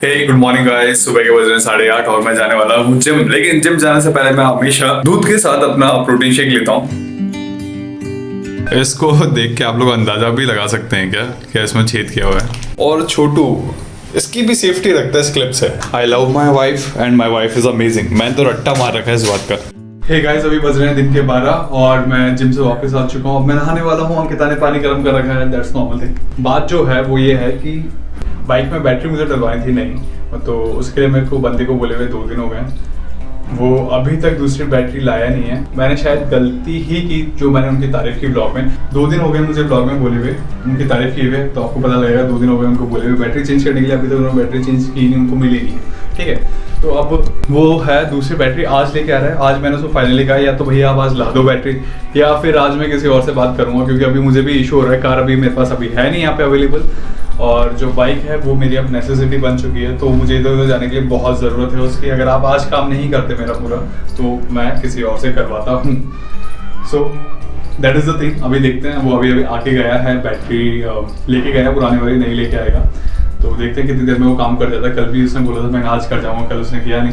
हे good morning guys. सुबह के बज रहे हैं 8:30 और मैं जाने वाला हूँ जिम। लेकिन जिम जाने से पहले मैं हमेशा दूध के साथ अपना प्रोटीन शेक लेता हूँ। इसको देख के आप लोग अंदाजा भी लगा सकते हैं क्या इसमें छेद किया हुआ है। और छोटू इसकी भी सेफ्टी रखता है इस क्लिप से। I love my wife and my wife is amazing. मैंने तो रट्टा मार रखा है इस बात का। हे गाइस, अभी बज रहे हैं दिन के 12 और मैं जिम से वापस आ चुका हूँ। मैं नहाने वाला हूँ। अंकिता ने पानी गर्म कर रखा है। That's normal thing. बात जो है वो ये है कि बाइक में बैटरी मुझे डलवानी थी नहीं, तो उसके लिए मेरे को बंदे को बोले हुए 2 दिन हो गए। वो अभी तक दूसरी बैटरी लाया नहीं है। मैंने शायद गलती ही की जो मैंने उनकी तारीफ की ब्लॉग में। 2 दिन हो गए मुझे ब्लॉग में बोले हुए, उनकी तारीफ किए हुए, तो आपको पता लगेगा 2 दिन हो गए उनको बोले हुए बैटरी चेंज करने के लिए। अभी तक उन्होंने बैटरी चेंज की नहीं, उनको मिली नहीं। ठीक है, तो अब वो है दूसरी बैटरी आज लेके आ रहा है। आज मैंने उसको फाइनली कहा या तो भैया आप आज ला दो बैटरी, या फिर आज मैं किसी और से बात करूंगा, क्योंकि अभी मुझे भी इशू हो रहा है। कार अभी मेरे पास अभी है नहीं यहाँ पे अवेलेबल, और जो बाइक है वो मेरी अब नेसेसिटी बन चुकी है। तो मुझे इधर उधर जाने के लिए बहुत ज़रूरत है उसकी। अगर आप आज काम नहीं करते मेरा पूरा, तो मैं किसी और से करवाता हूँ। So that is the thing. अभी देखते हैं, वो अभी आके गया है, बैटरी लेके गया, पुरानी वाली नहीं लेके आएगा। तो देखते हैं कितनी देर में वो काम कर जाता है। कल भी उसने बोला था मैं आज कर जाऊँगा, कल उसने किया नहीं।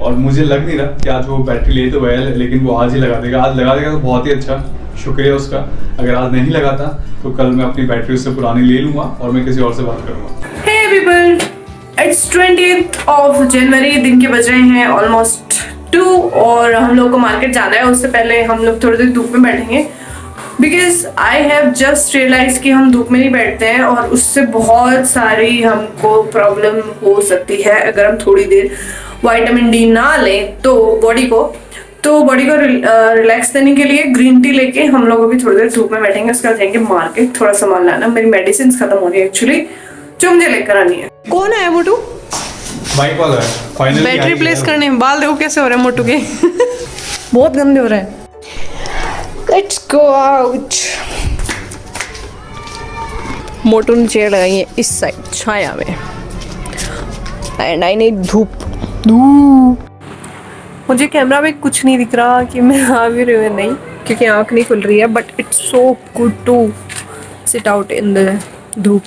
और मुझे लग नहीं रहा कि आज वो बैटरी ले तो गया, लेकिन वो आज ही लगा देगा। आज लगा देगा तो बहुत ही अच्छा, शुक्रिया उसका। अगर आज नहीं लगाता तो कल मैं अपनी बैटरी उससे पुरानी ले लूंगा और मैं किसी और से बात करूंगा। Hey people, it's 20th of January। दिन के बज रहे हैं ऑलमोस्ट 2 और हम लोग को मार्केट जाना है। उससे पहले हम लोग थोड़ी देर धूप में बैठेंगे, because I have just realise कि हम धूप में नहीं बैठते हैं और उससे बहुत सारी हमको प्रॉब्लम हो सकती है अगर हम थोड़ी देर विटामिन डी ना लें। तो बॉडी को रिलैक्स देने के लिए ग्रीन टी लेके हम लोग अभी थोड़ी देर धूप में बैठेंगे। उसके बाद जाएंगे मार्केट, थोड़ा सामान लाना। मेरी मेडिसिन खत्म हो रही है एक्चुअली, जो मुझे लेकर आनी है। कौन है मोटू? बाइक वाला है। फाइनली बैटरी प्लेस करने। बाल देखो कैसे हो रहे हैं मोटू के। बहुत गंदे हो रहे हैं। Let's go out. मोटू ने चेयर लगाई है इस साइड छाया में, एंड आई नीड धूप। मुझे कैमरा में कुछ नहीं दिख रहा कि मैं आ भी रही हूँ नहीं, क्योंकि आँख नहीं खुल रही है। But it's so good to sit out in the धूप,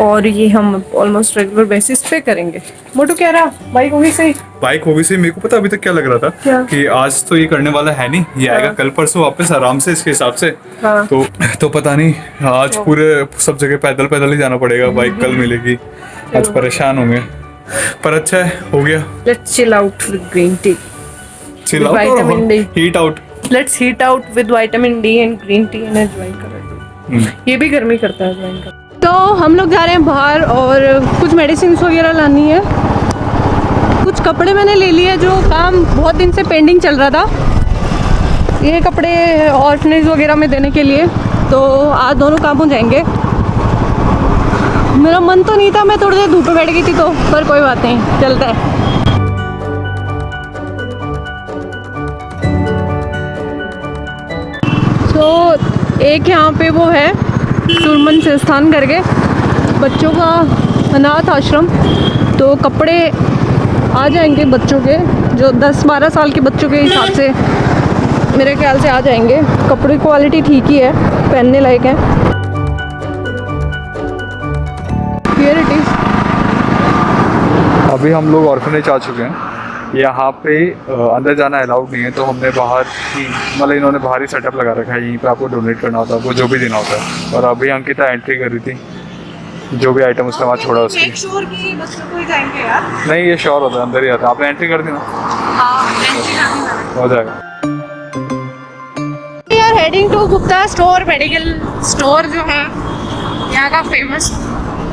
और ये हम ऑलमोस्ट रेगुलर बेसिस पे करेंगे। मोटू कह रहा बाइक होगी सही। बाइक होगी सही। मेरे को पता अभी तक क्या लग रहा था कि आज तो ये करने वाला है नहीं, ये आएगा कल परसों वापस आराम से इसके हिसाब से। हाँ। तो पता नहीं, आज पूरे सब जगह पैदल ही जाना पड़ेगा। बाइक कल मिलेगी। आज परेशान होंगे, पर अच्छा है, हो गया। Let's chill out with green tea, chill out, vitamin D. Heat out. Let's heat out with vitamin D and green tea and अजवाइन का। ये भी गर्मी करता है अजवाइन का। तो हम लोग जा रहे हैं बाहर और कुछ मेडिसिन वगैरह लानी है। कुछ कपड़े मैंने ले लिए जो काम बहुत दिन से पेंडिंग चल रहा था, ये कपड़े ऑर्फनेज वगैरह में देने के लिए। तो आज दोनों काम हो जाएंगे। मेरा मन तो नहीं था, मैं थोड़ी देर धूप में बैठ गई थी तो, पर कोई बात नहीं, चलता है। तो एक यहाँ पे वो है सुरमन संस्थान करके, बच्चों का अनाथ आश्रम। तो कपड़े आ जाएंगे बच्चों के, जो 10-12 साल के बच्चों के हिसाब से मेरे ख्याल से आ जाएंगे। कपड़े क्वालिटी ठीक ही है, पहनने लायक है। Here it is। अभी हम लोग ऑर्फनेज आ चुके हैं। यहाँ पे अंदर जाना अलाउड नहीं है, तो हमने बाहर ही, मतलब इन्होंने बाहर ही सेटअप लगा रखा है। यहीं पे आपको डोनेट करना होता है, वो जो भी देना होता है। और अभी अंकिता एंट्री कर रही थी, जो भी आइटम उसने वहाँ छोड़ा उसकी। श्योर कि बच्चों को ही जाएंगे यार? नहीं, ये श्योर होता है, अंदर ही आता है। आपने एंट्री कर दी ना? हाँ, एंट्री कर दी। हो जाएगा। We are heading to Gupta store, medical store जो है यहाँ का फेमस।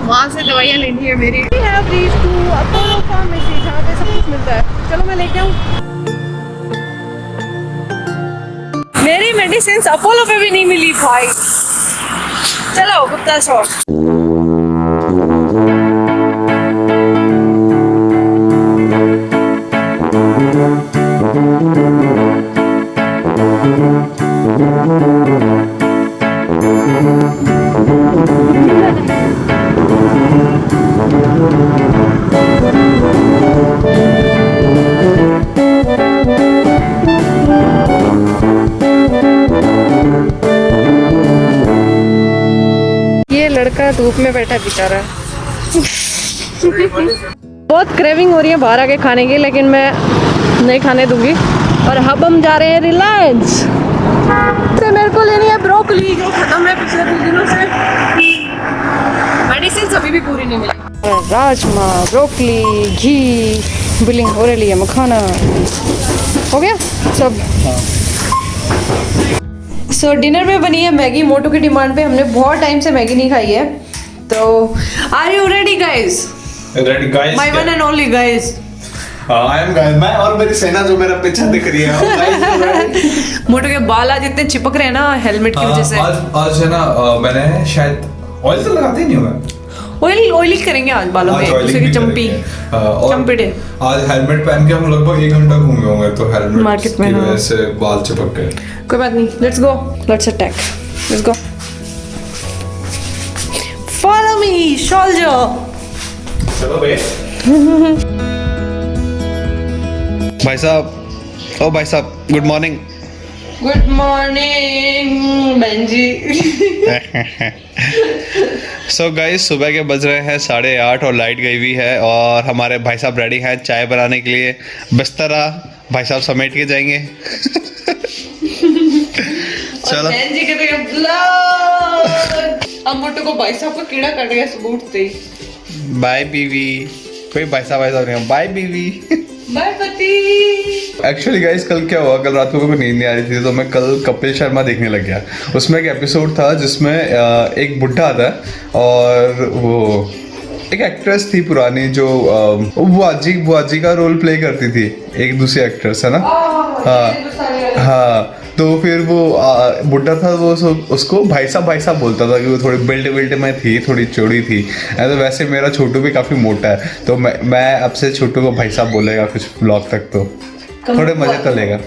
वहाँ से दवाइयाँ लेनी है मेरी। We have reached to Apollo Pharmacy, जहाँ पे सब कुछ मिलता है। चलो मैं लेके आऊँ। मेरी मेडिसिन अपोलो पे भी नहीं मिली भाई। चलो गुप्ता स्टोर। ये लड़का धूप में बैठा बेचारा। बहुत क्रेविंग हो रही है बाहर आके खाने की, लेकिन मैं नहीं खाने दूंगी। और अब हम जा रहे हैं रिलायंस से, मेरे को लेनी है ब्रोकली जो खत्म है पिछले 2 दिनों से। मेडिसिन अभी भी पूरी नहीं मिली। राजमा, ब्रोकली, घी, बिलिंग हो रही है, मखाना हो गया सब। सो डिनर में बनी है मैगी, मोटू की डिमांड पे। हमने बहुत टाइम से मैगी नहीं खाई है, तो are you ready guys? Ready guys, my one and only guys. I am guys, मैं और मेरी सेना जो मेरा पीछे दिख रही है। मोटू के बाल आज इतने चिपक रहे हैं ना हेलमेट की वजह से। आज है ना, मैंने शायद ऑयल तो लगाते ही नहीं हुआ, ऑयली करेंगे आज बालों में, जैसे कि चंपी चंपीड़े। आज हेलमेट पहन के हम लगभग 1 घंटा घूमे होंगे, तो हेलमेट मार्केट में की वजह से बाल चिपक गए। कोई बात नहीं, let's go, let's attack, let's go, follow me soldier. चलो बे। भाई साहब, ओ भाई साहब, good morning. Good morning Benji. So guys, सुबह के बज रहे हैं 8:30 और लाइट गई हुई है, और हमारे भाई साहब रेडी हैं चाय बनाने के लिए। बिस्तरा भाई साहब समेट के जाएंगे। चलो। बेंजी कहते हैं ब्लड। अब मोटू को भाई साहब का कीड़ा काट गया सबूत से। बाय बीवी। कोई भाई साहब नहीं, बाय बीवी। बाय पति। एक्चुअली गाइस, कल क्या हुआ, कल रात को मेरे को नींद नहीं आ रही थी, तो मैं कल कपिल शर्मा देखने लग गया। उसमें एक एपिसोड था जिसमें एक बुढ़ा आता है, और वो एक एक्ट्रेस थी पुरानी जो बुआजी का रोल प्ले करती थी, एक दूसरी एक्ट्रेस है ना। हाँ, तो फिर वो बुढ़ा था, वो उसको भाई साहब बोलता था कि वो थोड़ी बिल्ड में थी, थोड़ी चौड़ी थी। तो वैसे मेरा छोटू भी काफ़ी मोटा है, तो मैं अब से छोटू को भाई साहब बोलेगा कुछ ब्लॉग तक, तो थोड़े मजे तो लेगा।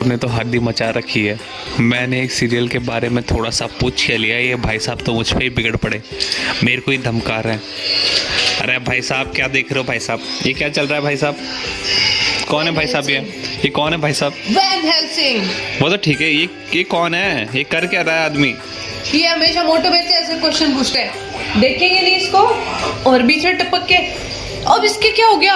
ने तो हद ही मचा रखी है। मैंने एक सीरियल के बारे में थोड़ा सा पूछ लिया, ये भाई साहब तो मुझ पे ही बिगड़ पड़े, मेरे को ही धमका रहे हैं। अरे भाई साहब क्या देख रहे हो भाई साहब, ये क्या चल रहा है भाई साहब? कौन है भाई साहब? ये कौन है भाई साहब? Van Helsing. वो तो ठीक है, ये कौन है? ये कर क्या रहा है आदमी? ये हमेशा मोटो में से ऐसे क्वेश्चन पूछते हैं, देखेंगे नहीं इसको, और बीच में टपक के अब इसके क्या हो गया,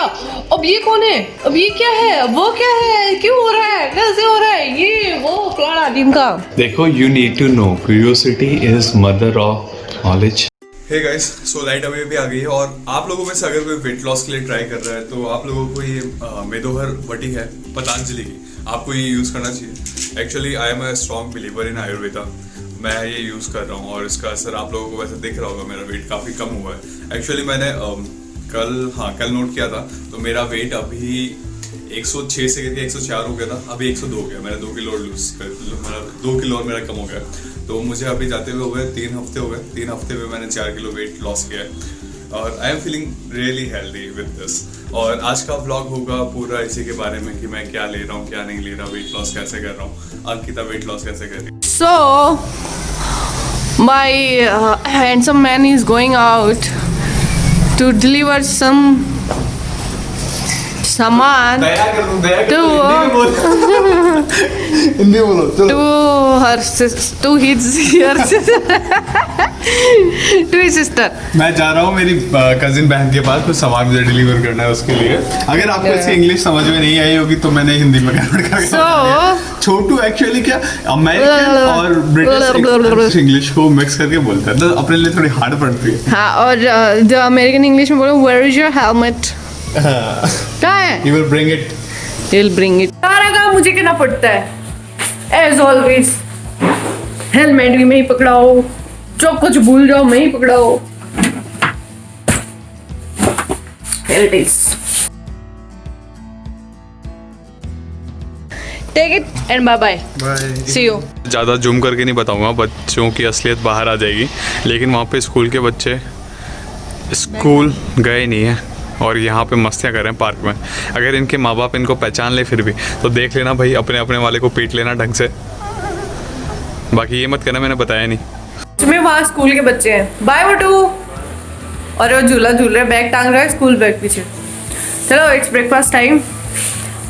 अब ये कौन है, अब ये क्या है, अब वो क्या है, क्यों हो रहा है, कैसे हो रहा है, ये वो फलाना ढिमका। देखो, you need to know, curiosity is mother of knowledge. Hey guys, so light अभी भी आ गई है, और आप लोगों में से अगर कोई वेट लॉस के लिए ट्राई कर रहा है, तो आप लोगों को ये मेदोहर वटी है पतंजलि की, आपको ये यूज़ करना चाहिए। Actually I am a strong believer in Ayurveda, मैं ये यूज़ कर रहा हूँ, और इसका असर आप लोगों को वैसे दिख रहा होगा, मेरा वेट काफ़ी कम हुआ है। एक्चुअली मैंने कल नोट किया था, तो मेरा वेट अभी 106 से 104 हो गया था, अभी 102 हो गया। मैंने 2 किलो लूज कर, मेरा 2 किलो और मेरा कम हो गया। तो मुझे अभी जाते हुए हो गए 3 हफ्ते हो गए, 3 हफ्ते में मैंने 4 किलो वेट लॉस किया है, और I am feeling really healthy with this. और आज का व्लॉग होगा पूरा इसी के बारे में कि मैं क्या ले रहा हूँ, क्या नहीं ले रहा, वेट लॉस कैसे कर रहा हूँ, अंकिता वेट लॉस कैसे कर रही है। So my handsome man is going out to deliver some सामान हिंदी बोलो चलो। to his sister। मैं जा रहा हूँ मेरी कजिन बहन के पास, कुछ सामान मुझे डिलीवर करना है उसके लिए। अगर आपको इसकी इंग्लिश समझ में नहीं आई होगी तो मैंने हिंदी में कन्वर्ट करके छोटू एक्चुअली क्या अमेरिकन और ब्रिटिश इंग्लिश को मिक्स करके बोलता है, तो अपने लिए थोड़ी हार्ड पड़ती है। हाँ, और जो अमेरिकन इंग्लिश में बोलो, वेयर इज योर हेलमेट, क्या है? You will bring it. He'll bring it। सारा काम मुझे करना पड़ता है as always। हेलमेट भी मैं ही पकड़ाओ, जो कुछ भूल जाओ मैं ही पकड़ाओ। Here it is। Take it and bye bye। Bye. See you। ज़्यादा जूम करके नहीं बताऊंगा, बच्चों की असलियत बाहर आ जाएगी, लेकिन वहाँ पे स्कूल के बच्चे स्कूल गए नहीं हैं और यहाँ पे मस्तियाँ कर रहे हैं पार्क में। अगर इनके माँ बाप इनको पहचान ले फिर भी, तो देख लेना भाई, अपने अपने वाले को पीट लेना ढंग से। बाकी ये मत करना मैंने बताया नहीं। तुम्हें वहाँ स्कूल के बच्चे हैं, बाय बटू, और वो झूला झूल रहे, बैग टांग रहा है स्कूल बैग पीछे। चलो, it's breakfast time.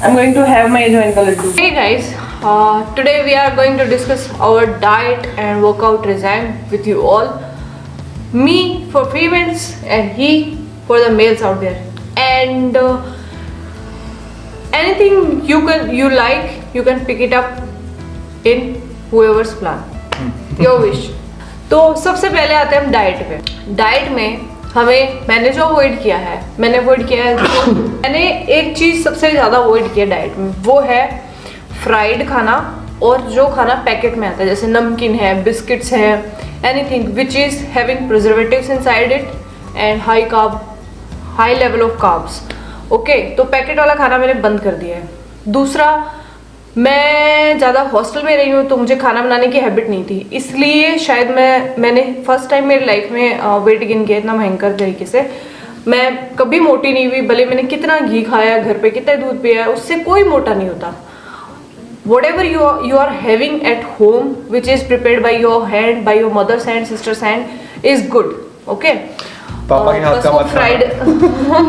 I'm going to have my joint laddu। Hey guys, today we are going to discuss our diet and workout regime with you all. Me for females and he for the males out there. And anything you like, you can pick it up in whoever's plan, your wish. तो सबसे पहले आते हैं हम diet पे. Diet में मैंने जो अवॉइड किया है, मैंने एक चीज़ सबसे ज़्यादा अवॉइड किया डाइट में, वो है फ्राइड खाना और जो खाना पैकेट में आता है, जैसे नमकीन है, बिस्किट्स हैं, anything which is having preservatives inside it and high level of carbs. Okay, तो पैकेट वाला खाना मैंने बंद कर दिया है. दूसरा, मैं ज़्यादा हॉस्टल में रही हूँ तो मुझे खाना बनाने की हैबिट नहीं थी, इसलिए शायद मैंने फर्स्ट टाइम मेरी लाइफ में वेट गेन किया इतना भयंकर तरीके से. मैं कभी मोटी नहीं हुई, भले मैंने कितना घी खाया घर पे, कितना दूध पिया है, उससे कोई मोटा नहीं होता. whatever you are having at home which is prepared by your hand, by your mother's hand, sister's hand is good. Okay, पापा के हाथ का मत फ्राइड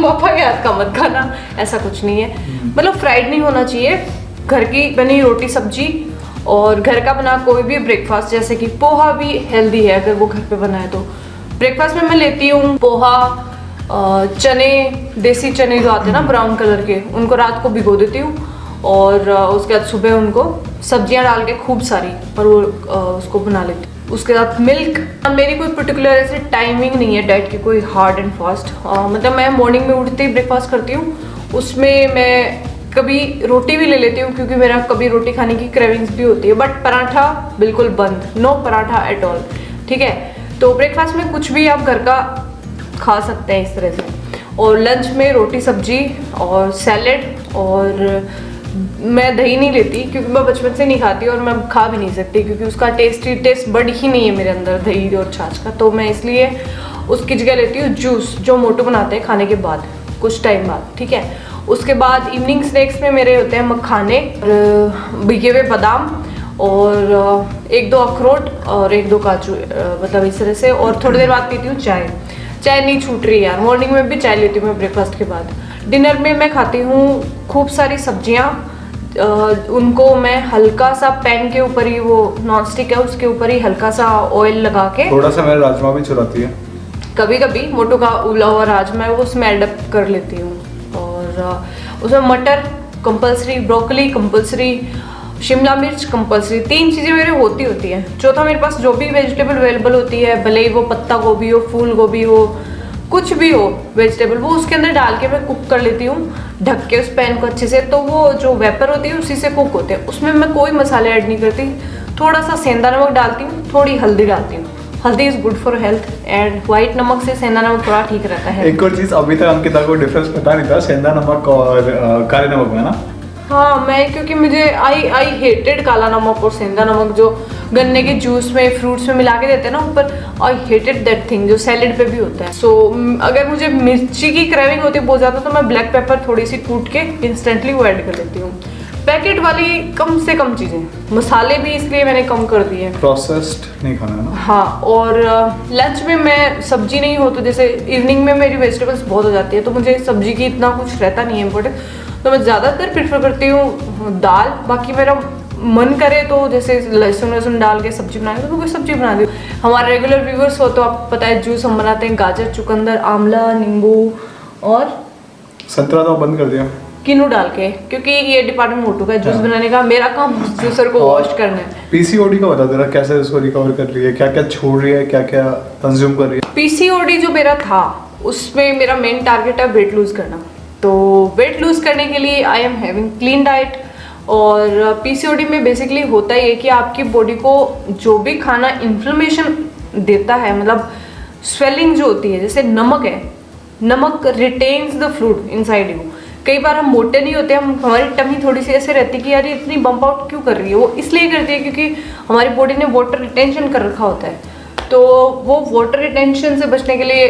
पापा के हाथ का मत खाना, ऐसा कुछ नहीं है. मतलब फ्राइड नहीं होना चाहिए. घर की बनी रोटी सब्जी और घर का बना कोई भी ब्रेकफास्ट, जैसे कि पोहा भी हेल्दी है अगर वो घर पे बना है तो. ब्रेकफास्ट में मैं लेती हूँ पोहा, चने, देसी चने जो आते हैं ना ब्राउन कलर के, उनको रात को भिगो देती हूँ और उसके बाद सुबह उनको सब्जियां डाल के खूब सारी और वो उसको बना लेती हूँ. उसके साथ मिल्क. मेरी कोई पर्टिकुलर ऐसी टाइमिंग नहीं है डाइट की, कोई हार्ड एंड फास्ट. मतलब मैं मॉर्निंग में उठते ही ब्रेकफास्ट करती हूँ, उसमें मैं कभी रोटी भी ले लेती हूँ क्योंकि मेरा कभी रोटी खाने की क्रेविंग्स भी होती है, बट पराठा बिल्कुल बंद, नो पराठा एट ऑल. ठीक है, तो ब्रेकफास्ट में कुछ भी आप घर का खा सकते हैं इस तरह से. और लंच में रोटी सब्जी और सैलेड, और मैं दही नहीं लेती क्योंकि मैं बचपन से नहीं खाती और मैं खा भी नहीं सकती क्योंकि उसका टेस्ट बड ही नहीं है मेरे अंदर दही और छाछ का. तो मैं इसलिए उसकी जगह लेती हूँ जूस, जो मोटू बनाते हैं खाने के बाद कुछ टाइम बाद. ठीक है, उसके बाद इवनिंग स्नैक्स में मेरे होते हैं मखाने और भिगे हुए बादाम और एक दो अखरोट और एक दो काजू, मतलब इस तरह से. और थोड़ी देर बाद पीती हूँ चाय. चाय नहीं छूट रही यार, मॉर्निंग में भी चाय लेती हूँ मैं ब्रेकफास्ट के बाद. डिनर में मैं खाती हूँ खूब सारी सब्जियाँ, उनको मैं हल्का सा पैन के ऊपर ही, वो नॉन स्टिक है उसके ऊपर ही हल्का सा ऑयल लगा के, थोड़ा सा मेरा राजमा भी चुराती है कभी कभी मोटू का उबला हुआ राजमा है वो उसमें एडअप कर लेती हूँ. और उसमें मटर कंपलसरी, ब्रोकली कंपलसरी, शिमला मिर्च कंपलसरी. 3 चीज़ें मेरे होती हैं. चौथा, मेरे पास जो भी वेजिटेबल अवेलेबल होती है, भले ही वो पत्ता गोभी हो, फूल गोभी हो, कुछ भी हो वेजिटेबल, वो उसके अंदर डाल के मैं कुक कर लेती हूँ ढक के उस पैन को अच्छे से. तो वो जो वेपर होती है उसी से कुक होते हैं, उसमें मैं कोई मसाले ऐड नहीं करती. थोड़ा सा सेंधा नमक डालती हूँ, थोड़ी हल्दी डालती हूँ. हल्दी is good for health and white नमक से सेंधा नमक थोड़ा ठीक रहता है. एक और चीज़, अभी तक अंकिता को डिफरेंस पता नहीं था सेंधा नमक और काले नमक में ना. हाँ, मैं क्योंकि मुझे आई हेटेड काला नमक और सेंधा नमक जो गन्ने के जूस में, फ्रूट्स में मिला के देते हैं ना ऊपर, आई हेटेड दैट थिंग जो सैलेड पे भी होता है. सो अगर मुझे मिर्ची की क्रेविंग होती है बहुत ज़्यादा तो मैं ब्लैक पेपर थोड़ी सी कूट के इंस्टेंटली वो ऐड कर लेती हूँ. पैकेट वाली कम से कम चीज़ें, मसाले भी इसलिए मैंने कम कर दिए हैं. प्रोसेस्ड नहीं खाना है ना. हाँ, और लंच में मैं सब्जी नहीं हो तो जैसे इवनिंग में मेरी वेजिटेबल्स बहुत हो जाती है तो मुझे सब्जी की इतना कुछ रहता नहीं है इम्पोर्टेंट, तो मैं ज़्यादातर प्रेफर करती हूँ दाल. बाकी मेरा मन करे तो जैसे लहसुन डाल के सब्जी बनाने तो कोई सब्जी बना दी. हमारे रेगुलर व्यूअर्स हो तो आप पता है जूस हम बनाते हैं गाजर, चुकंदर, आंवला, नींबू और संतरा तो बंद कर दिया, किनू डाल के, क्योंकि ये डिपार्टमेंट मोटू का जूस बनाने का, मेरा काम जूसर को वॉश करना है. पीसीओडी का बता देना कैसे उसको रिकवर कर रही है, क्या क्या छोड़ रही है, क्या क्या कंज्यूम कर रही है. पीसीओडी जो मेरा था उसमें मेरा मेन टारगेट है वेट लूज करना. तो वेट लूज करने के लिए आई एम हैविंग क्लीन डाइट. और पीसीओडी में बेसिकली होता ही है कि आपकी बॉडी को जो भी खाना इन्फ्लेमेशन देता है, मतलब स्वेलिंग जो होती है, जैसे नमक है, नमक retains the fluid inside you. कई बार हम मोटे नहीं होते, हमारी टमी थोड़ी सी ऐसे रहती है कि यार ये इतनी बम्प आउट क्यों कर रही है. वो इसलिए करती है क्योंकि हमारी बॉडी ने वाटर रिटेंशन कर रखा होता है. तो वो वाटर रिटेंशन से बचने के लिए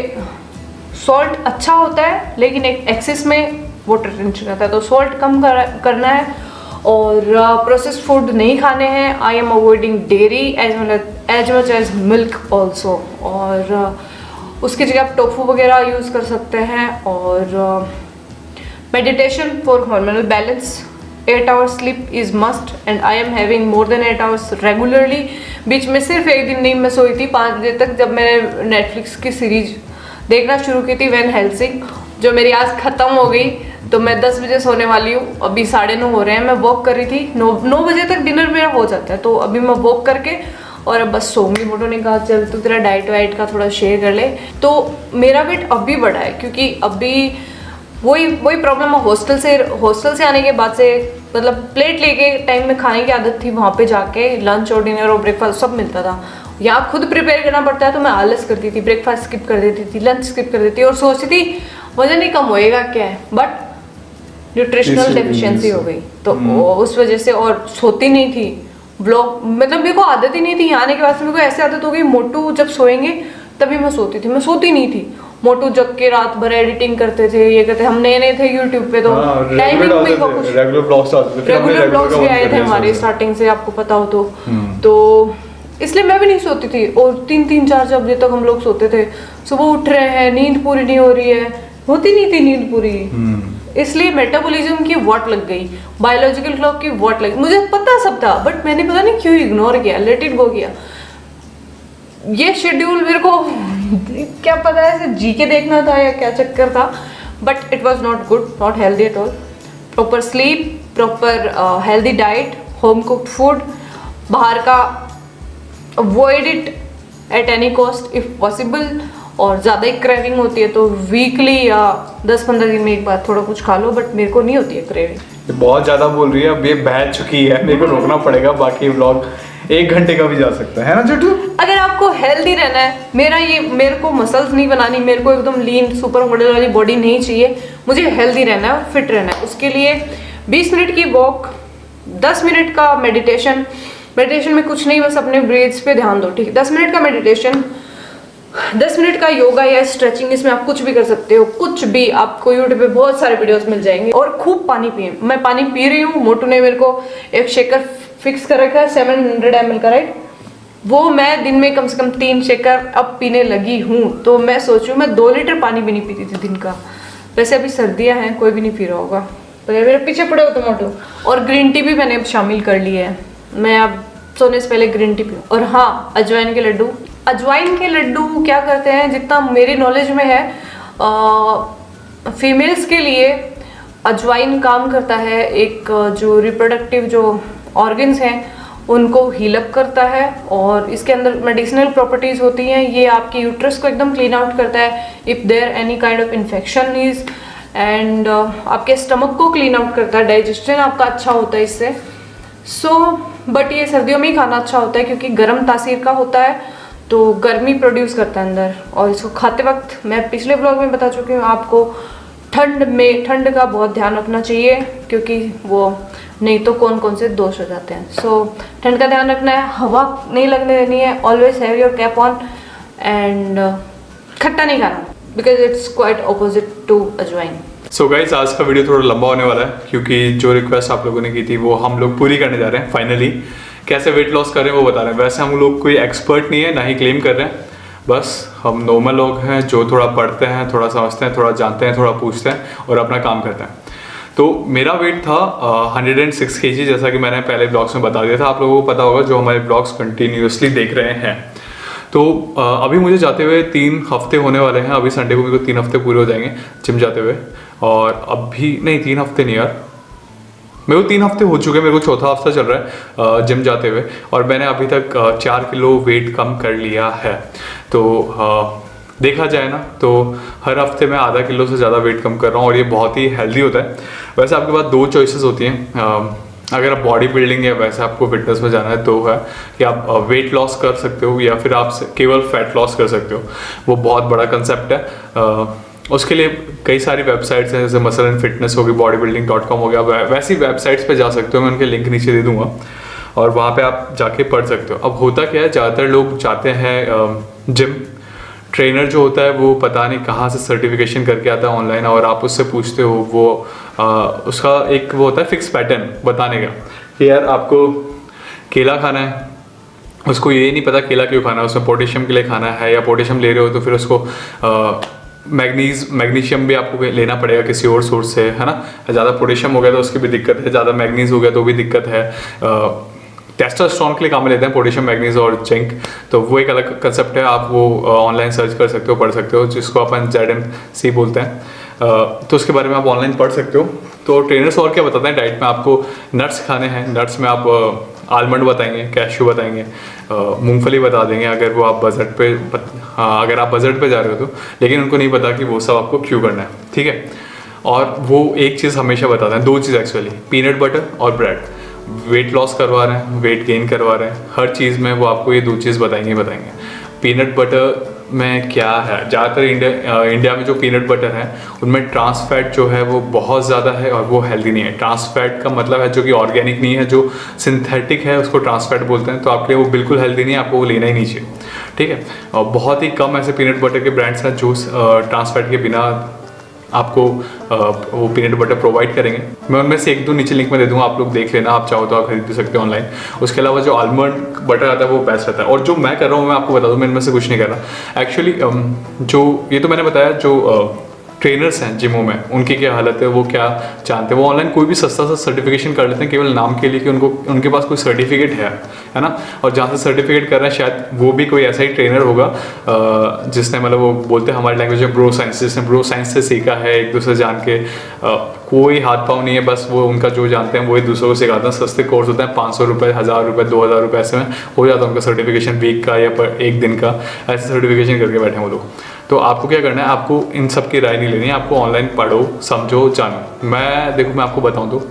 सॉल्ट अच्छा होता है, लेकिन एक एक्सेस में वाटर रिटेंशन रहता है, तो सॉल्ट कम करना है. और प्रोसेस्ड फूड नहीं खाने हैं. I am avoiding dairy as much as milk also. और उसकी जगह आप टोफू वगैरह यूज़ कर सकते हैं. और meditation for hormonal balance. 8 hours sleep is must and I am having more than 8 hours regularly. बीच में सिर्फ एक दिन नहीं मैं सोई थी 5 बजे तक, जब मैंने नेटफ्लिक्स की सीरीज देखना शुरू की थी वैन हेल्सिंग, जो मेरी आज ख़त्म हो गई। तो मैं 10 बजे सोने वाली हूँ, अभी 9:30 हो रहे हैं। मैं वॉक कर रही थी, 9 बजे तक डिनर मेरा हो जाता है, तो अभी मैं वॉक करके और अब बस सोऊंगी। मोटो ने कहा चल तू तेरा डाइट वाइट का थोड़ा शेयर कर ले। तो मेरा वेट अभी बढ़ा है क्योंकि अभी वही प्रॉब्लम है। हॉस्टल से आने के बाद से मतलब प्लेट लेके टाइम में खाने की आदत थी, वहाँ पे जाके लंच और डिनर और ब्रेकफास्ट सब मिलता था। यहाँ खुद प्रिपेयर करना पड़ता है, तो मैं आलस करती थी, ब्रेकफास्ट स्किप कर देती थी, लंच स्किप कर देती थी और सोचती थी वजन ही कम होएगा क्या है, बट न्यूट्रिशनल डेफिशिएंसी हो गई। तो उस वजह से और सोती नहीं थी। ब्लॉग मतलब मेरे को आदत ही नहीं थी। यहाँ आने के बाद से मेरे को ऐसी आदत हो गई, मोटू जब सोएंगे तभी मैं सोती थी, मैं सोती नहीं थी। मोटू जग के रात भर एडिटिंग करते थे, ये करते। हम नए थे यूट्यूब पे, तो टाइमिंग में कुछ रेगुलर ब्लॉग्स भी आए थे हमारे स्टार्टिंग से, आपको पता हो तो इसलिए मैं भी नहीं सोती थी। और 3-4 बजे तक हम लोग सोते थे। सुबह उठ रहे हैं, नींद पूरी नहीं हो रही है, होती नहीं थी नींद पूरी। इसलिए मेटाबॉलिज्म की वॉट लग गई, बायोलॉजिकल क्लॉक की वॉट लगी। मुझे पता सब था, बट मैंने पता नहीं क्यों इग्नोर किया, लेट इट गो किया। ये शेड्यूल मेरे को क्या पता है, ऐसे जी के देखना था या क्या चक्कर था, but it was not good, not healthy at all. Proper sleep, proper healthy diet, home cooked food, बाहर का avoid it at any cost if possible. और ज़्यादा ही क्रेविंग होती है तो वीकली या 10-15 दिन में एक बार थोड़ा कुछ खा लो, बट मेरे को नहीं होती है क्रेविंग। बहुत ज़्यादा बोल रही है, अब ये बहक चुकी है, मेरे को रोकना पड़ेगा। बाकी व्लॉग 1 घंटे का भी जा सकता है ना छोटू? अगर आपको हेल्दी रहना है, मेरे को मसल्स नहीं बनानी, मेरे को एकदम लीन सुपर मॉडल वाली बॉडी नहीं चाहिए, मुझे हेल्दी रहना है और फिट रहना है। उसके लिए 20 मिनट की वॉक, 10 मिनट का मेडिटेशन में कुछ नहीं, बस अपने ब्रीथ्स पे ध्यान दो, ठीक है? 10 मिनट का मेडिटेशन, 10 मिनट का योगा या स्ट्रेचिंग, इसमें आप कुछ भी कर सकते हो, कुछ भी। आपको यूट्यूब पे बहुत सारे वीडियोस मिल जाएंगे। और खूब पानी पिए। मैं पानी पी रही हूँ, मोटू ने मेरे को एक शेकर फिक्स कर रखा है 700 ml का, राइट? वो मैं दिन में कम से कम 3 शेकर अब पीने लगी हूँ। तो मैं सोचूं, मैं 2 लीटर पानी भी नहीं पीती थी दिन का। वैसे अभी सर्दियाँ हैं, कोई भी नहीं पी रहा होगा, तो मेरे पीछे पड़े हो तो मोटू। और ग्रीन टी भी मैंने अब शामिल कर ली है, मैं अब सोने से पहले ग्रीन टी पीऊँ। और हाँ, अजवाइन के लड्डू क्या करते हैं, जितना मेरी नॉलेज में है, फीमेल्स के लिए अजवाइन काम करता है, एक जो रिप्रोडक्टिव जो ऑर्गन्स हैं उनको हील अप करता है, और इसके अंदर मेडिसिनल प्रॉपर्टीज होती हैं। ये आपकी यूट्रस को एकदम क्लीन आउट करता है if there any kind of infection is, and आपके स्टमक को क्लीन आउट करता है, डाइजेशन आपका अच्छा होता है इससे। बट ये सर्दियों में ही खाना अच्छा होता है क्योंकि गर्म तासीर का होता है, तो गर्मी प्रोड्यूस करता है अंदर। और इसको खाते वक्त, मैं पिछले ब्लॉग में बता चुकी हूँ आपको, ठंड का बहुत ध्यान रखना चाहिए क्योंकि वो नहीं तो कौन से दोष हो जाते हैं। ठंड का ध्यान रखना है, हवा नहीं लगने देनी है, always have your cap on, and खट्टा नहीं खाना because it's quite opposite to अजवाइन। सो गाइस, आज का वीडियो थोड़ा लंबा होने वाला है क्योंकि जो रिक्वेस्ट आप लोगों ने की थी वो हम लोग पूरी करने जा रहे हैं। फाइनली कैसे वेट लॉस करें वो बता रहे हैं। वैसे हम लोग कोई एक्सपर्ट नहीं है, ना ही क्लेम कर रहे हैं, बस हम नॉर्मल लोग हैं जो थोड़ा पढ़ते हैं, थोड़ा समझते हैं, थोड़ा जानते हैं, थोड़ा पूछते हैं और अपना काम करते हैं। तो मेरा वेट था 106 kg, जैसा कि मैंने पहले ब्लॉग्स में बता दिया था। आप लोगों को पता होगा जो हमारे ब्लॉग्स कंटिन्यूसली देख रहे हैं। तो अभी मुझे जाते हुए 3 हफ्ते होने वाले हैं। अभी संडे को मेरे को 3 हफ्ते पूरे हो जाएंगे जिम जाते हुए। और अभी नहीं, 3 हफ्ते नहीं यार, मेरे को 3 हफ्ते हो चुके हैं, मेरे को 4था हफ्ता चल रहा है जिम जाते हुए, और मैंने अभी तक 4 किलो वेट कम कर लिया है। तो देखा जाए ना तो हर हफ्ते मैं आधा किलो से ज़्यादा वेट कम कर रहा हूँ और ये बहुत ही हेल्दी होता है। वैसे आपके पास 2 चॉइसेस होती हैं, अगर आप बॉडी बिल्डिंग या वैसे आपको फिटनेस में जाना है तो है कि आप वेट लॉस कर सकते हो या फिर आप केवल फैट लॉस कर सकते हो। वो बहुत बड़ा कंसेप्ट है। उसके लिए कई सारी वेबसाइट्स हैं, जैसे मसलन फिटनेस होगी, bodybuilding.com हो गया, वैसी वेबसाइट्स पे जा सकते हो, मैं उनके लिंक नीचे दे दूंगा और वहाँ पे आप जाके पढ़ सकते हो। अब होता क्या है, ज़्यादातर लोग जाते हैं जिम, ट्रेनर जो होता है वो पता नहीं कहाँ से सर्टिफिकेशन करके आता है ऑनलाइन, और आप उससे पूछते हो, वो उसका एक वो होता है फिक्स पैटर्न बताने का कि यार आपको केला खाना है, उसको ये नहीं पता केला क्यों खाना है, उसमें पोटेशियम के लिए खाना है, या पोटेशियम ले रहे हो तो फिर उसको मैग्नीशियम भी आपको लेना पड़ेगा किसी और सोर्स से, है ना। ज़्यादा पोटेशियम हो गया तो उसकी भी दिक्कत है, ज़्यादा मैग्नीज हो गया तो भी दिक्कत है। टेस्टोस्टेरोन के लिए काम में लेते हैं पोटेशियम, मैग्नीज और जिंक। तो वो एक अलग कंसेप्ट है, आप वो ऑनलाइन सर्च कर सकते हो, पढ़ सकते हो, जिसको अपन ZMC बोलते हैं। तो उसके बारे में आप ऑनलाइन पढ़ सकते हो। तो ट्रेनर्स और क्या बताते हैं डाइट में, आपको नट्स खाने हैं। नट्स में आप आलमंड बताएंगे, कैश्यू बताएंगे, मूंगफली बता देंगे अगर वो आप बजट पे अगर आप बजट पे जा रहे हो तो। लेकिन उनको नहीं पता कि वो सब आपको क्यों करना है, ठीक है। और वो एक चीज़ हमेशा बताते हैं, दो चीज़ एक्चुअली, पीनट बटर और ब्रेड। वेट लॉस करवा रहे हैं, वेट गेन करवा रहे हैं, हर चीज़ में वो आपको ये दो चीज़ बताएंगे। पीनट बटर में क्या है, ज़्यादातर इंडिया में जो पीनट बटर है उनमें ट्रांस फैट जो है वो बहुत ज़्यादा है और वो हेल्दी नहीं है। ट्रांस फैट का मतलब है जो कि ऑर्गेनिक नहीं है, जो सिंथेटिक है उसको ट्रांस फैट बोलते हैं। तो आपके लिए वो बिल्कुल हेल्दी नहीं है, आपको वो लेना ही नहीं चाहिए, ठीक है। और बहुत ही कम ऐसे पीनट बटर के ब्रांड्स हैं जो ट्रांस फैट के बिना आपको वो पीनट बटर प्रोवाइड करेंगे। मैं उनमें से एक दो नीचे लिंक में दे दूंगा, आप लोग देख लेना, आप चाहो तो आप खरीद भी सकते हो ऑनलाइन। उसके अलावा जो आलमंड बटर आता है वो बेस्ट रहता है। और जो मैं कर रहा हूँ मैं आपको बता दूँ, मैं इनमें से कुछ नहीं कर रहा एक्चुअली। जो ये तो मैंने बताया, जो ट्रेनर्स हैं जिमों में उनकी क्या हालत है, वो क्या जानते हैं, वो ऑनलाइन कोई भी सस्ता सा सर्टिफिकेशन कर लेते हैं केवल नाम के लिए कि उनके पास कोई सर्टिफिकेट है ना। और जहाँ से सर्टिफिकेट कर रहे हैं शायद वो भी कोई ऐसा ही ट्रेनर होगा जिसने, मतलब वो बोलते हैं हमारी लैंग्वेज में ब्रो साइंस, जिसने ब्रो साइंस से सीखा है, एक दूसरे जान के। कोई हाथ पाँव नहीं है, बस वो उनका जो जानते हैं वही दूसरों को सिखाते हैं। सस्ते कोर्स होते हैं, 500 रुपये, 1000 रुपये, 2000 रुपये, ऐसे में हो जाता है उनका सर्टिफिकेशन, वीक का या पर एक दिन का, ऐसे सर्टिफिकेशन करके बैठे हैं वो लोग। तो आपको क्या करना है, आपको इन सब की राय नहीं लेनी है, आपको ऑनलाइन पढ़ो, समझो, जानो। मैं आपको बताऊं तो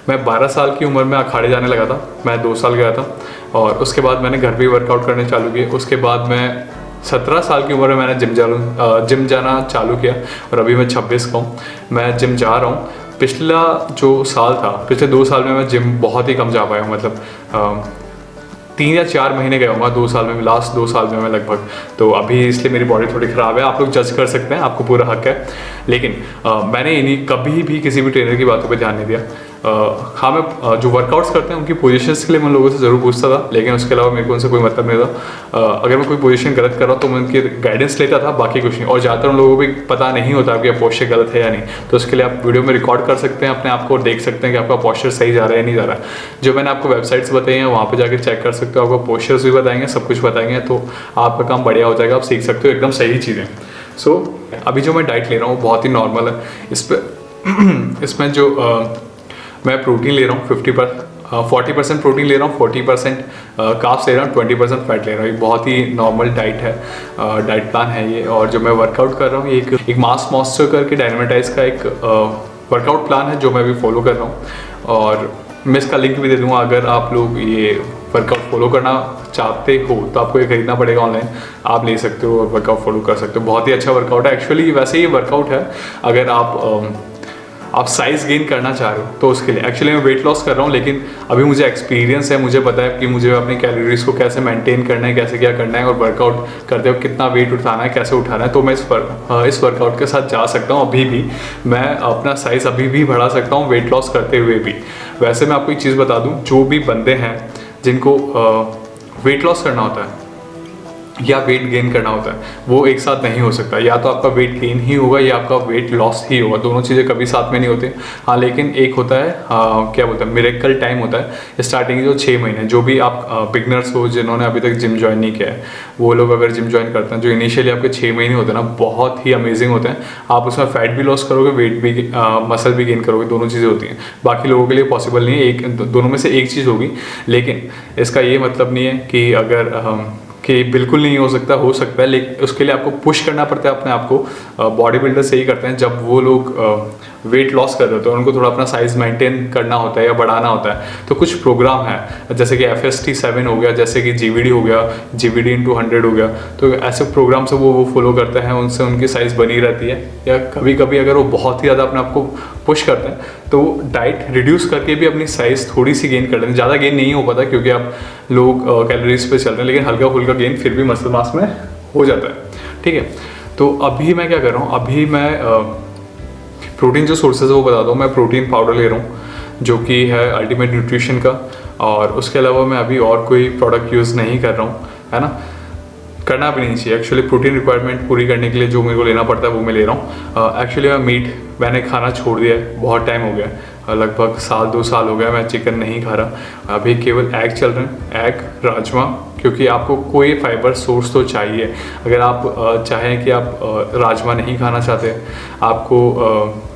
मैं 12 साल की उम्र में अखाड़े जाने लगा था। मैं 2 साल गया था और उसके बाद मैंने घर पे वर्कआउट करने चालू किए। उसके बाद मैं 17 साल की उम्र में मैंने जिम जाना चालू किया और अभी मैं 26 का हूँ, मैं जिम जा रहा हूँ। पिछला जो साल था, पिछले 2 साल में मैं जिम बहुत ही कम जा पाया हूँ, मतलब 3 या 4 महीने गया होगा 2 साल में, लास्ट 2 साल में मैं लगभग। तो अभी इसलिए मेरी बॉडी थोड़ी ख़राब है, आप लोग जज कर सकते हैं, आपको पूरा हक है। लेकिन मैंने इन्हीं कभी भी किसी भी ट्रेनर की बातों पे ध्यान नहीं दिया। हाँ, मैं जो वर्कआउट्स करते हैं उनकी पोजीशंस के लिए मैं लोगों से ज़रूर पूछता था, लेकिन उसके अलावा मेरे को उनसे कोई मतलब नहीं था। अगर मैं कोई पोजीशन गलत कर रहा हूँ तो मैं उनकी गाइडेंस लेता था, बाकी कुछ नहीं। और ज़्यादातर उन लोगों को भी पता नहीं होता कि पोस्चर गलत है या नहीं, तो उसके लिए आप वीडियो में रिकॉर्ड कर सकते हैं अपने आप को और देख सकते हैं कि आपका पोस्चर सही जा रहा है या नहीं जा रहा है। जो मैंने आपको वेबसाइट्स बताई हैं वहाँ पर जाकर चेक कर सकते हो, आपको पोस्चर्स भी बताएंगे, सब कुछ बताएंगे, तो आपका काम बढ़िया हो जाएगा, आप सीख सकते हो एकदम सही चीज़ें। सो अभी जो मैं डाइट ले रहा हूँ वो बहुत ही नॉर्मल है। इसमें जो मैं प्रोटीन ले रहा हूँ 40% प्रोटीन ले रहा हूँ, 40% कार्ब्स ले रहा हूँ, 20% फैट ले रहा हूँ। एक बहुत ही नॉर्मल डाइट है, डाइट प्लान है ये। और जो मैं वर्कआउट कर रहा हूँ एक मास मॉन्स्टर करके डायनामाइटाइज का एक वर्कआउट प्लान है जो मैं भी फॉलो कर रहा हूँ। और मैं इसका लिंक भी दे दूँगा, अगर आप लोग ये वर्कआउट फॉलो करना चाहते हो तो आपको ये खरीदना पड़ेगा ऑनलाइन, आप ले सकते हो और वर्कआउट फॉलो कर सकते हो। बहुत ही अच्छा वर्कआउट है एक्चुअली। वैसे ये वर्कआउट है अगर आप साइज़ गेन करना चाह रहे हो तो उसके लिए। एक्चुअली मैं वेट लॉस कर रहा हूँ, लेकिन अभी मुझे एक्सपीरियंस है, मुझे पता है कि मुझे अपनी कैलोरीज को कैसे मेंटेन करना है, कैसे क्या करना है, और वर्कआउट करते हुए कितना वेट उठाना है, कैसे उठाना है। तो मैं इस वर्कआउट के साथ जा सकता हूँ। अभी भी मैं अपना साइज़ अभी भी बढ़ा सकता हूँ वेट लॉस करते हुए भी। वैसे मैं आपको एक चीज़ बता दूँ, जो भी बंदे हैं जिनको वेट लॉस करना होता है या वेट गेन करना होता है वो एक साथ नहीं हो सकता। या तो आपका वेट गेन ही होगा या आपका वेट लॉस ही होगा, दोनों चीज़ें कभी साथ में नहीं होती। हाँ, लेकिन एक होता है क्या बोलते हैं, मिरेकल टाइम होता है स्टार्टिंग जो 6 महीने। जो भी आप बिगनर्स हो जिन्होंने अभी तक जिम ज्वाइन नहीं किया है, वो लोग अगर जिम ज्वाइन करते हैं, जो इनिशियली आपके 6 महीने होते हैं ना, बहुत ही अमेजिंग होते हैं। आप उसमें फैट भी लॉस करोगे, वेट भी मसल भी गेन करोगे, दोनों चीज़ें होती हैं। बाकी लोगों के लिए पॉसिबल नहीं है, एक दोनों में से एक चीज़ होगी। लेकिन इसका ये मतलब नहीं है कि अगर कि बिल्कुल नहीं हो सकता है, लेकिन उसके लिए आपको पुश करना पड़ता है अपने आप को। बॉडी बिल्डर से ही करते हैं जब वो लोग वेट लॉस कर रहे होते हैं, उनको थोड़ा अपना साइज़ मेंटेन करना होता है या बढ़ाना होता है। तो कुछ प्रोग्राम है जैसे कि FST7 हो गया, जैसे कि GVD हो गया, GVD × 100 हो गया। तो ऐसे प्रोग्राम से वो फॉलो करते हैं, उनसे उनकी साइज़ बनी रहती है। या कभी कभी अगर वो बहुत ही ज़्यादा अपने आप को पुश करते हैं तो डाइट रिड्यूस करके भी अपनी साइज़ थोड़ी सी गेन कर लेते हैं। ज़्यादा गेन नहीं हो पाता क्योंकि आप लोग कैलोरीज पे चल रहे हैं, लेकिन हल्का फुल्का गेन फिर भी मसल मास में हो जाता है, ठीक है। तो अभी मैं क्या कर रहा हूँ, अभी मैं प्रोटीन जो सोर्सेज है वो बताता हूँ। मैं प्रोटीन पाउडर ले रहा हूँ जो कि है अल्टीमेट न्यूट्रिशन का, और उसके अलावा मैं अभी और कोई प्रोडक्ट यूज़ नहीं कर रहा हूँ, है ना। करना भी नहीं चाहिए। एक्चुअली प्रोटीन रिक्वायरमेंट पूरी करने के लिए जो मेरे को लेना पड़ता है वो मैं ले रहा हूँ। एक्चुअली मैं मीट मैंने खाना छोड़ दिया है, बहुत टाइम हो गया है, लगभग 1-2 साल हो गया मैं चिकन नहीं खा रहा। अभी केवल एग चल रहे हैं, एग, राजमा, क्योंकि आपको कोई फाइबर सोर्स तो चाहिए। अगर आप चाहें कि आप राजमा नहीं खाना चाहते, आपको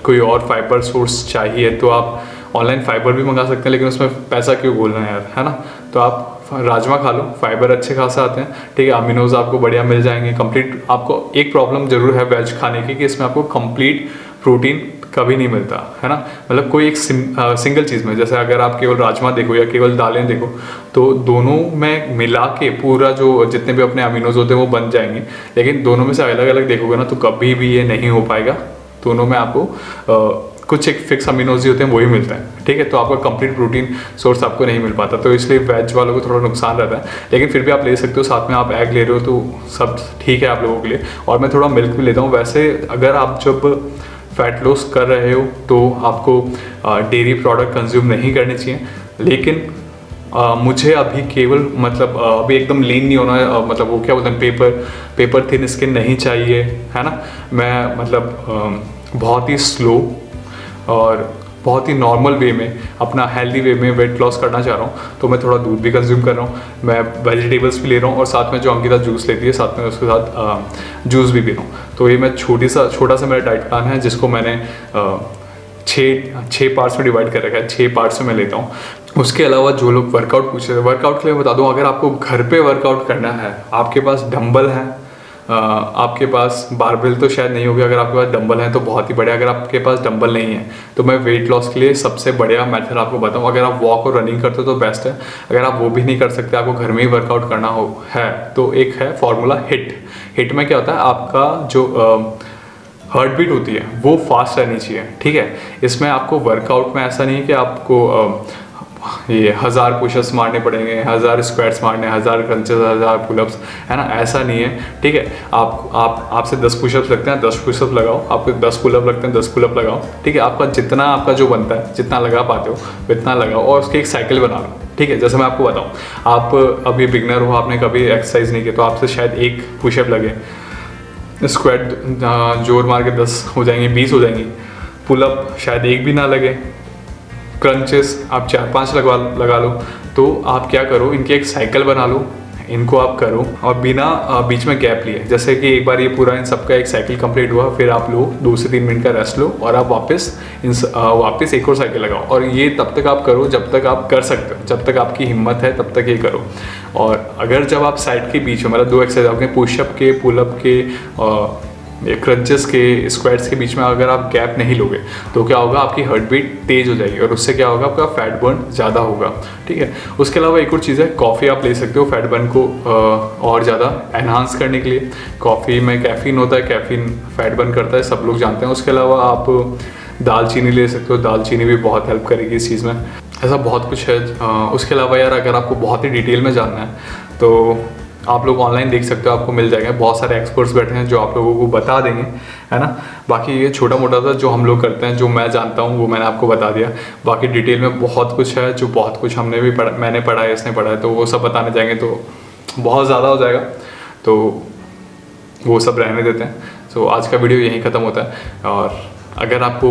कोई और फाइबर सोर्स चाहिए, तो आप ऑनलाइन फाइबर भी मंगा सकते हैं, लेकिन उसमें पैसा क्यों बोलना है यार, है ना। तो आप राजमा खा लो, फाइबर अच्छे खासा आते हैं, ठीक है, अमीनोज आपको बढ़िया मिल जाएंगे कंप्लीट। आपको एक प्रॉब्लम जरूर है वेज खाने की कि इसमें आपको कंप्लीट प्रोटीन कभी नहीं मिलता, है ना। मतलब कोई एक सिंगल चीज़ में, जैसे अगर आप केवल राजमा देखो या केवल दालें देखो, तो दोनों में मिला के पूरा जो जितने भी अपने अमीनोज होते हैं वो बन जाएंगे, लेकिन दोनों में से अलग अलग देखोगे ना तो कभी भी ये नहीं हो पाएगा। दोनों में आपको कुछ एक फिक्स अमीनोज ही होते हैं, वही मिलता है, ठीक है। तो आपका कंप्लीट प्रोटीन सोर्स आपको नहीं मिल पाता, तो इसलिए वेज वालों को थोड़ा नुकसान रहता है, लेकिन फिर भी आप ले सकते हो। साथ में आप एग ले रहे हो तो सब ठीक है आप लोगों के लिए। और मैं थोड़ा मिल्क भी लेता हूँ। वैसे अगर आप जब फैट लॉस कर रहे हो तो आपको डेयरी प्रोडक्ट कंज्यूम नहीं करने चाहिए, लेकिन मुझे अभी केवल मतलब अभी एकदम लीन नहीं होना है, मतलब वो क्या बोलते हैं, पेपर थिन स्किन नहीं चाहिए, है ना। मैं मतलब बहुत ही स्लो और बहुत ही नॉर्मल वे में, अपना हेल्दी वे में वेट लॉस करना चाह रहा हूँ, तो मैं थोड़ा दूध भी कंज्यूम कर रहा हूँ, मैं वेजिटेबल्स भी ले रहा हूँ, और साथ में जो अंकिता जूस लेती है साथ में उसके साथ जूस भी पी रहा हूँ। तो ये मैं छोटा सा मेरा डाइट प्लान है, जिसको मैंने 6 पार्ट्स में डिवाइड कर रखा है, 6 पार्ट्स में मैं लेता हूँ। उसके अलावा जो लोग वर्कआउट पूछ रहे थे, वर्कआउट के लिए बता दूँ, अगर आपको घर पे वर्कआउट करना है, आपके पास डंबल है, आपके पास बारबेल तो शायद नहीं होगी, अगर आपके पास डंबल है तो बहुत ही बढ़िया। अगर आपके पास डंबल नहीं है तो मैं वेट लॉस के लिए सबसे बढ़िया मेथड आपको बताऊँ। अगर आप वॉक और रनिंग करते हो तो बेस्ट है। अगर आप वो भी नहीं कर सकते, आपको घर में ही वर्कआउट करना है, तो एक है फॉर्मूला हिट में क्या होता है, आपका जो हार्ट बीट होती है वो फास्ट रहनी चाहिए, ठीक है। इसमें आपको वर्कआउट में ऐसा नहीं है कि आपको ये 1000 पुशअप्स मारने पड़ेंगे, 1000 स्क्वाट्स मारने, 1000 क्रंचेस, 1000 पुलअप्स, है ना, ऐसा नहीं है, ठीक है। आपसे 10 पुशअप्स लगते हैं, 10 पुशअप लगाओ, आपको 10 पुलअप लगते हैं, 10 पुलअप लगाओ, ठीक है। आपका जितना आपका जो बनता है, जितना लगा पाते हो उतना लगाओ, और उसकी एक साइकिल बना लो, ठीक है। जैसे मैं आपको बताऊँ, आप अभी बिगनर हो, आपने कभी एक्सरसाइज नहीं की, तो आपसे शायद 1 पुशअप लगे, स्क्वाट जोर मार के 10 हो जाएंगे, 20 हो जाएंगी, पुलअप शायद 1 भी ना लगे, क्रंचेस आप 4-5 लगा लो। तो आप क्या करो, इनकी एक साइकिल बना लो, इनको आप करो, और बिना बीच में गैप लिए, जैसे कि एक बार ये पूरा इन सबका एक साइकिल कंप्लीट हुआ, फिर आप लो 2 से 3 मिनट का रेस्ट लो, और आप वापस एक और साइकिल लगाओ। और ये तब तक आप करो जब तक आप कर सकते हो, जब तक आपकी हिम्मत है तब तक ये करो। और अगर जब आप साइड के बीच में, मतलब 2 एक्सरसाइज आपके पुशअप के, पुलअप के, क्रंचेस के, स्क्वाट्स के बीच में अगर आप गैप नहीं लोगे तो क्या होगा, आपकी हार्ट बीट तेज़ हो जाएगी, और उससे क्या होगा, आपका फैट बर्न ज़्यादा होगा, ठीक है। उसके अलावा एक और चीज़ है, कॉफ़ी आप ले सकते हो फैट बर्न को और ज़्यादा एनहांस करने के लिए। कॉफ़ी में कैफ़ीन होता है, कैफ़ीन फैट बर्न करता है, सब लोग जानते हैं। उसके अलावा आप दालचीनी ले सकते हो, दालचीनी भी बहुत हेल्प करेगी इस चीज़ में। ऐसा बहुत कुछ है। उसके अलावा यार, अगर आपको बहुत ही डिटेल में जानना है तो आप लोग ऑनलाइन देख सकते हो, आपको मिल जाएगा, बहुत सारे एक्सपर्ट्स बैठे हैं जो आप लोगों को बता देंगे, है ना। बाकी ये छोटा मोटा था जो हम लोग करते हैं, जो मैं जानता हूँ वो मैंने आपको बता दिया। बाकी डिटेल में बहुत कुछ है, जो बहुत कुछ हमने भी पढ़ा, मैंने पढ़ा है, इसने पढ़ा है, तो वो सब बताने जाएंगे तो बहुत ज़्यादा हो जाएगा, तो वो सब रहने देते हैं। तो आज का वीडियो यहीं ख़त्म होता है। और अगर आपको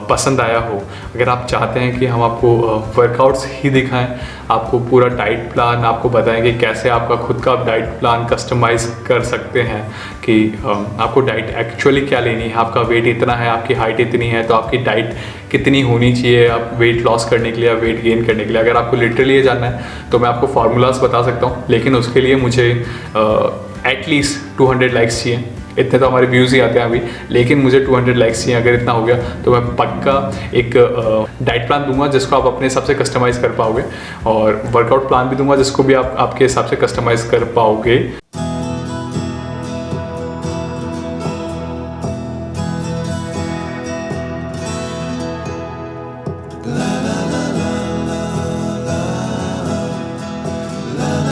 पसंद आया हो, अगर आप चाहते हैं कि हम आपको वर्कआउट्स ही दिखाएं, आपको पूरा डाइट प्लान आपको बताएं कि कैसे आपका खुद का डाइट प्लान कस्टमाइज़ कर सकते हैं, कि आपको डाइट एक्चुअली क्या लेनी है, आपका वेट इतना है, आपकी हाइट इतनी है, तो आपकी डाइट कितनी होनी चाहिए आप वेट लॉस करने के लिए या वेट गेन करने के लिए। अगर आपको लिटरली ये जानना है तो मैं आपको फार्मूलाज बता सकता हूँ, लेकिन उसके लिए मुझे एटलीस्ट 200 लाइक्स चाहिए। इतने तो हमारे व्यूज़ ही आते हैं अभी, लेकिन मुझे 200 लाइक्स चाहिए। अगर इतना हो गया तो मैं पक्का एक डाइट प्लान दूंगा जिसको आप अपने हिसाब से कस्टमाइज़ कर पाओगे, और वर्कआउट प्लान भी दूंगा जिसको भी आप आपके हिसाब से कस्टमाइज़ कर पाओगे।